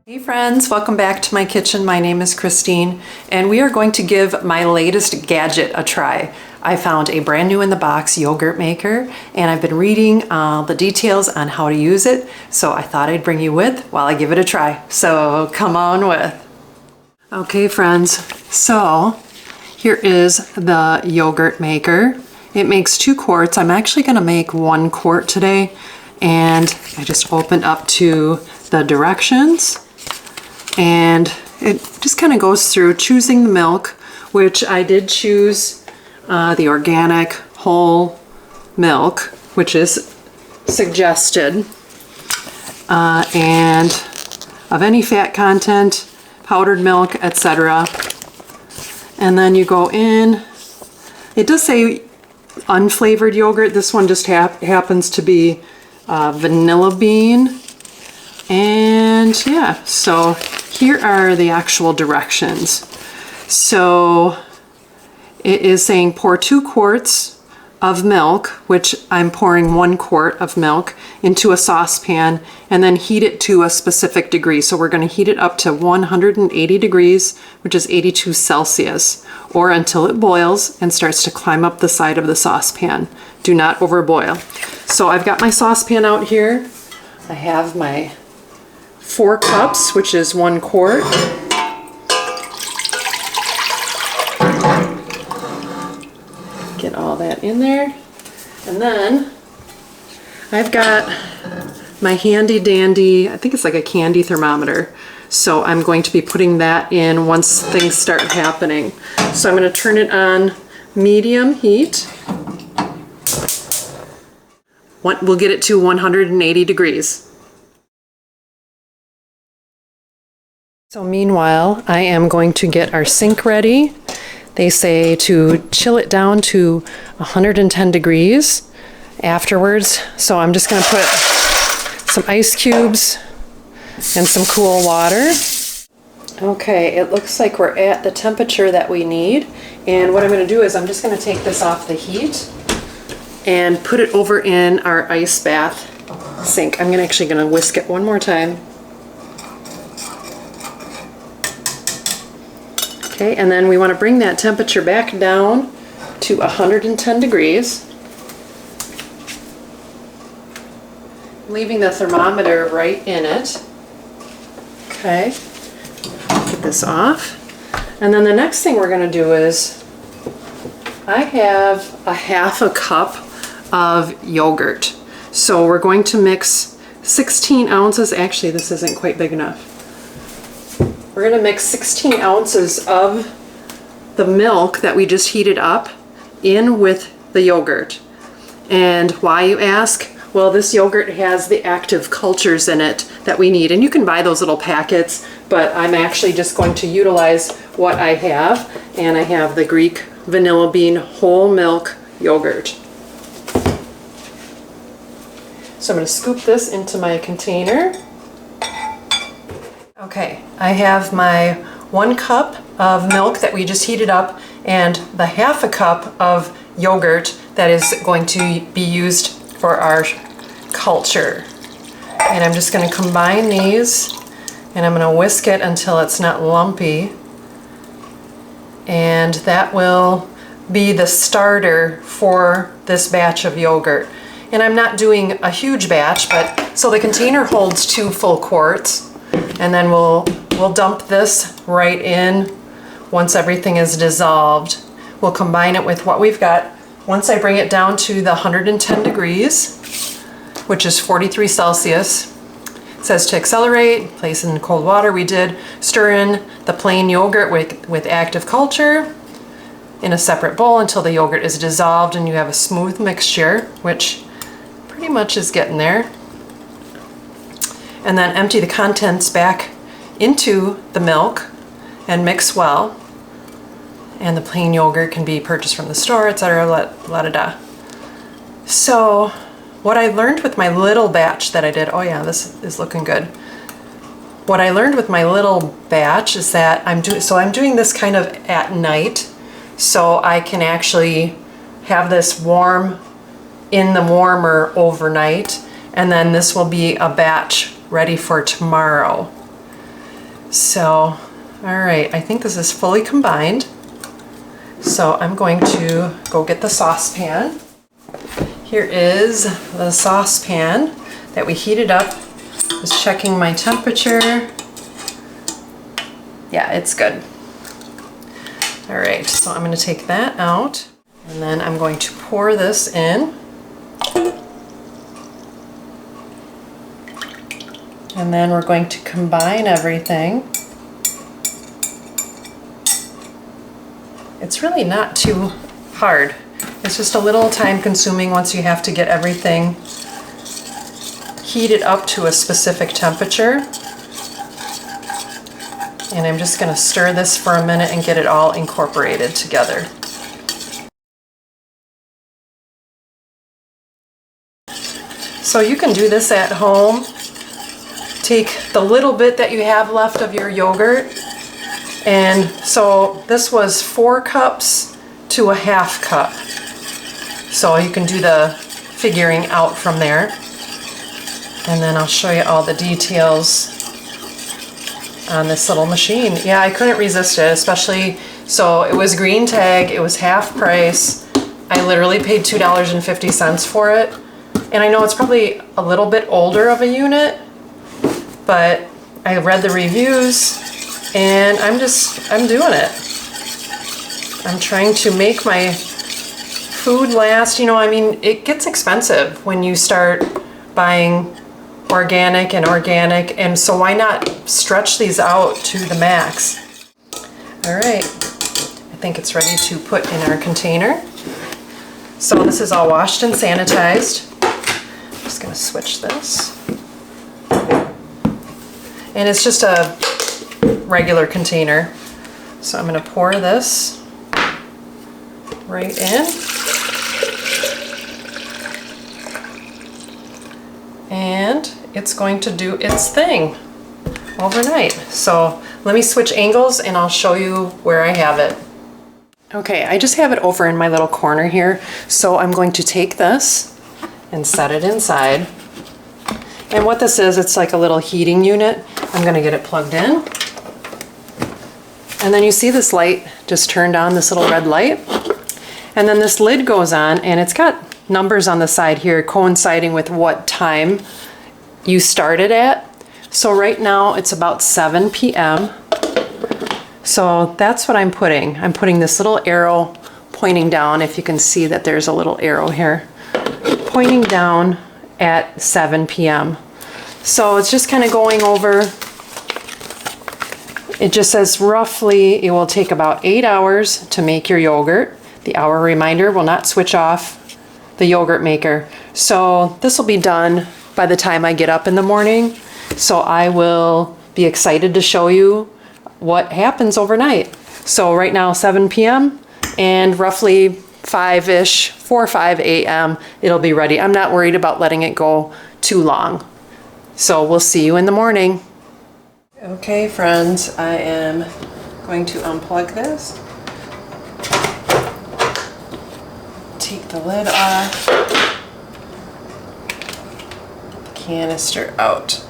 Hey friends, welcome back to my kitchen. My name is Christine and we are going to give my latest gadget a try. I found a brand new in the box yogurt maker and I've been reading the details on how to use it, so I thought I'd bring you with while I give it a try. So come on with. Okay friends, so here is the yogurt maker. It makes 2 quarts. I'm actually going to make 1 quart today, and I just opened up to the directions. And it just kind of goes through choosing the milk, which I did choose the organic whole milk, which is suggested, and of any fat content, powdered milk, etc. And then you go in. It does say unflavored yogurt. This one just happens to be vanilla bean. And yeah, so here are the actual directions. So it is saying pour 2 quarts of milk, which I'm pouring 1 quart of milk into a saucepan, and then heat it to a specific degree. So we're going to heat it up to 180 degrees, which is 82 Celsius, or until it boils and starts to climb up the side of the saucepan. Do not overboil. So I've got my saucepan out here. I have my 4 cups, which is 1 quart. Get all that in there. And then I've got my handy dandy, I think it's like a candy thermometer. So I'm going to be putting that in once things start happening. So I'm going to turn it on medium heat. We'll get it to 180 degrees. So meanwhile, I am going to get our sink ready. They say to chill it down to 110 degrees afterwards. So I'm just going to put some ice cubes and some cool water. Okay, it looks like we're at the temperature that we need. And what I'm going to do is I'm just going to take this off the heat and put it over in our ice bath sink. I'm actually going to whisk it one more time. Okay, and then we want to bring that temperature back down to 110 degrees. Leaving the thermometer right in it. Okay, get this off. And then the next thing we're going to do is I have a 1/2 cup of yogurt. So we're going to mix 16 ounces. Actually, this isn't quite big enough. We're going to mix 16 ounces of the milk that we just heated up in with the yogurt. And why, you ask? Well, this yogurt has the active cultures in it that we need. And you can buy those little packets, but I'm actually just going to utilize what I have. And I have the Greek vanilla bean whole milk yogurt. So I'm going to scoop this into my container. Okay, I have my 1 cup of milk that we just heated up and the 1/2 cup of yogurt that is going to be used for our culture. And I'm just going to combine these and I'm going to whisk it until it's not lumpy. And that will be the starter for this batch of yogurt. And I'm not doing a huge batch, but so the container holds 2 full quarts. And then we'll dump this right in once everything is dissolved. We'll combine it with what we've got. Once I bring it down to the 110 degrees, which is 43 Celsius, it says to accelerate, place in cold water. We did stir in the plain yogurt with active culture in a separate bowl until the yogurt is dissolved and you have a smooth mixture, which pretty much is getting there. And then empty the contents back into the milk and mix well. And the plain yogurt can be purchased from the store, etc. La da da. So what I learned with my little batch that I did, oh yeah, this is looking good. What I learned with my little batch is that I'm doing this kind of at night, so I can actually have this warm in the warmer overnight, and then this will be a batch ready for tomorrow. So, all right, I think this is fully combined. So I'm going to go get the saucepan. Here is the saucepan that we heated up. Just checking my temperature. Yeah, it's good. All right, so I'm going to take that out, and then I'm going to pour this in. And then we're going to combine everything. It's really not too hard. It's just a little time consuming once you have to get everything heated up to a specific temperature. And I'm just going to stir this for a minute and get it all incorporated together. So you can do this at home. Take the little bit that you have left of your yogurt. And so this was 4 cups to a half cup. So you can do the figuring out from there. And then I'll show you all the details on this little machine. Yeah, I couldn't resist it, especially, so it was green tag, it was half price. I literally paid $2.50 for it. And I know it's probably a little bit older of a unit, but I read the reviews and I'm doing it. I'm trying to make my food last. You know, I mean, it gets expensive when you start buying organic, and so why not stretch these out to the max? All right, I think it's ready to put in our container. So this is all washed and sanitized. I'm just gonna switch this. And it's just a regular container. So I'm gonna pour this right in. And it's going to do its thing overnight. So let me switch angles and I'll show you where I have it. Okay, I just have it over in my little corner here. So I'm going to take this and set it inside. And what this is, it's like a little heating unit. I'm gonna get it plugged in. And then you see this light just turned on, this little red light. And then this lid goes on and it's got numbers on the side here coinciding with what time you started at. So right now it's about 7 p.m. So that's what I'm putting. I'm putting this little arrow pointing down, if you can see that there's a little arrow here, pointing down at 7 p.m. So it's just kind of going over. It just says roughly it will take about 8 hours to make your yogurt. The hour reminder will not switch off the yogurt maker. So this will be done by the time I get up in the morning. So I will be excited to show you what happens overnight. So right now 7 p.m. and roughly 5-ish, 4 or 5 a.m. it'll be ready. I'm not worried about letting it go too long. So we'll see you in the morning. Okay friends, I am going to unplug this. Take the lid off, the canister out.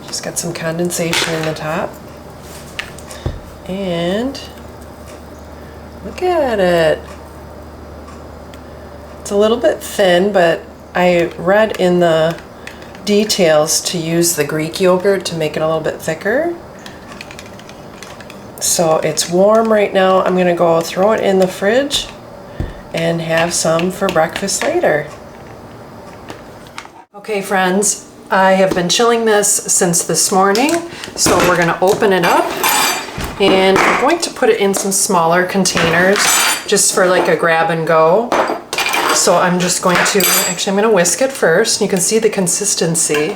Just got some condensation in the top. And look at it. It's a little bit thin, but I read in the details to use the Greek yogurt to make it a little bit thicker. So it's warm right now. I'm gonna go throw it in the fridge and have some for breakfast later. Okay friends, I have been chilling this since this morning. So we're gonna open it up and I'm going to put it in some smaller containers just for like a grab and go. So I'm just going to, actually I'm gonna whisk it first. You can see the consistency.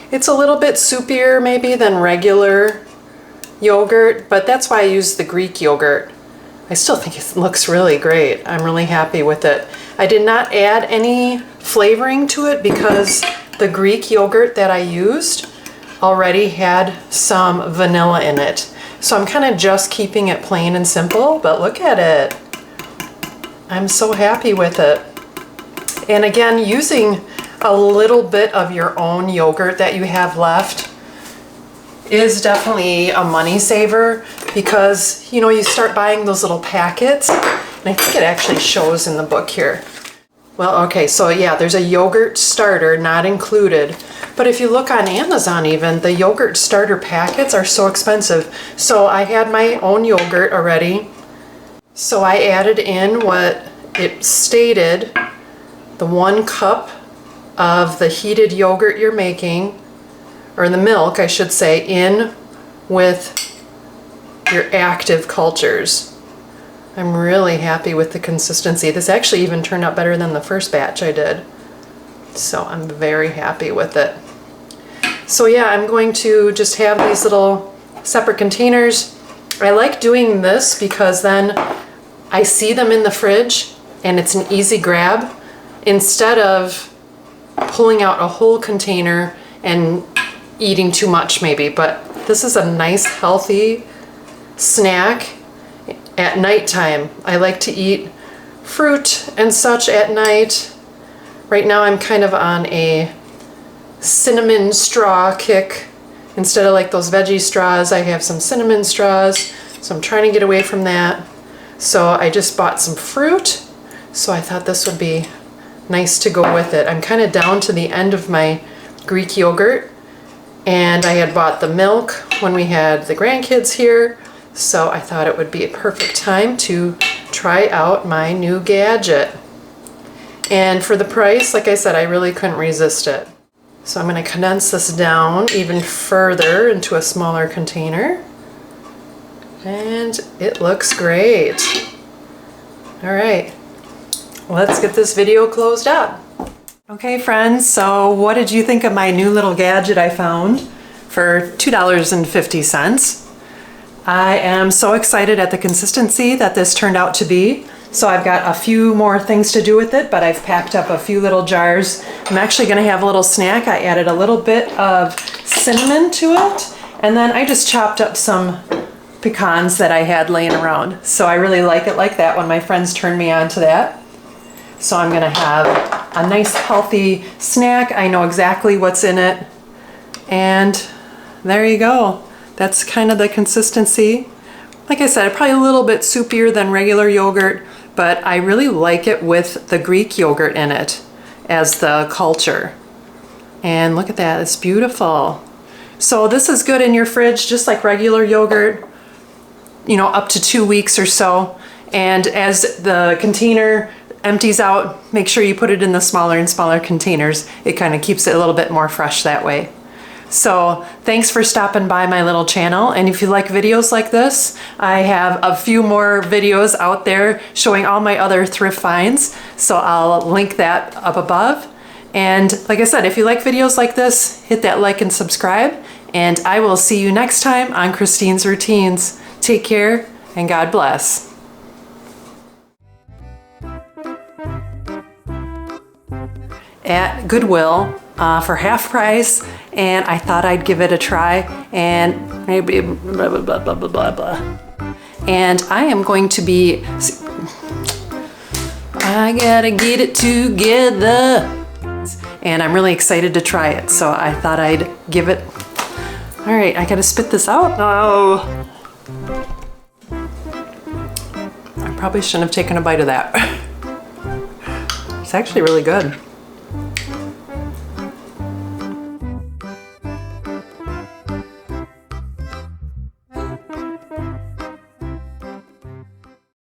It's a little bit soupier maybe than regular yogurt, but that's why I use the Greek yogurt. I still think it looks really great. I'm really happy with it. I did not add any flavoring to it because the Greek yogurt that I used already had some vanilla in it. So I'm kind of just keeping it plain and simple, but look at it. I'm so happy with it. And again, using a little bit of your own yogurt that you have left is definitely a money saver, because you know, you start buying those little packets, and I think it actually shows in the book here. Well, okay, so yeah, there's a yogurt starter not included, but if you look on Amazon even, the yogurt starter packets are so expensive. So I had my own yogurt already, so I added in what it stated, the 1 cup of the heated yogurt you're making, or the milk I should say, in with your active cultures. I'm really happy with the consistency. This actually even turned out better than the first batch I did. So I'm very happy with it. So yeah, I'm going to just have these little separate containers. I like doing this because then I see them in the fridge and it's an easy grab, instead of pulling out a whole container and eating too much maybe. But this is a nice healthy snack at nighttime. I like to eat fruit and such at night. Right now I'm kind of on a cinnamon straw kick. Instead of like those veggie straws, I have some cinnamon straws. So I'm trying to get away from that. So I just bought some fruit. So I thought this would be nice to go with it. I'm kind of down to the end of my Greek yogurt, and I had bought the milk when we had the grandkids here. So I thought it would be a perfect time to try out my new Gadget. And for the price, like I said, I really couldn't resist it. So I'm going to condense this down even further into a smaller container. And it looks great. All right, let's get this video closed up. Okay friends, so what did you think of my new little gadget I found for $2.50? I am so excited at the consistency that this turned out to be. So I've got a few more things to do with it, but I've packed up a few little jars. I'm actually going to have a little snack. I added a little bit of cinnamon to it, and then I just chopped up some pecans that I had laying around. So I really like it like that when my friends turn me on to that. So I'm going to have a nice healthy snack. I know exactly what's in it. And there you go. That's kind of the consistency. Like I said, probably a little bit soupier than regular yogurt, but I really like it with the Greek yogurt in it as the culture. And look at that, it's beautiful. So this is good in your fridge, just like regular yogurt, you know, up to 2 weeks or so. And as the container empties out, make sure you put it in the smaller and smaller containers. It kind of keeps it a little bit more fresh that way. So thanks for stopping by my little channel, and if you like videos like this, I have a few more videos out there showing all my other thrift finds, so I'll link that up above. And like I said, if you like videos like this, hit that like and subscribe, and I will see you next time on Christine's Routines. Take care and God bless. At Goodwill for half price, and I thought I'd give it a try, and maybe blah blah blah blah blah blah blah. And I am going to be, I gotta get it together, and I'm really excited to try it, so I thought I'd give it. All right, I gotta spit this out. Oh, I probably shouldn't have taken a bite of that. It's actually really good.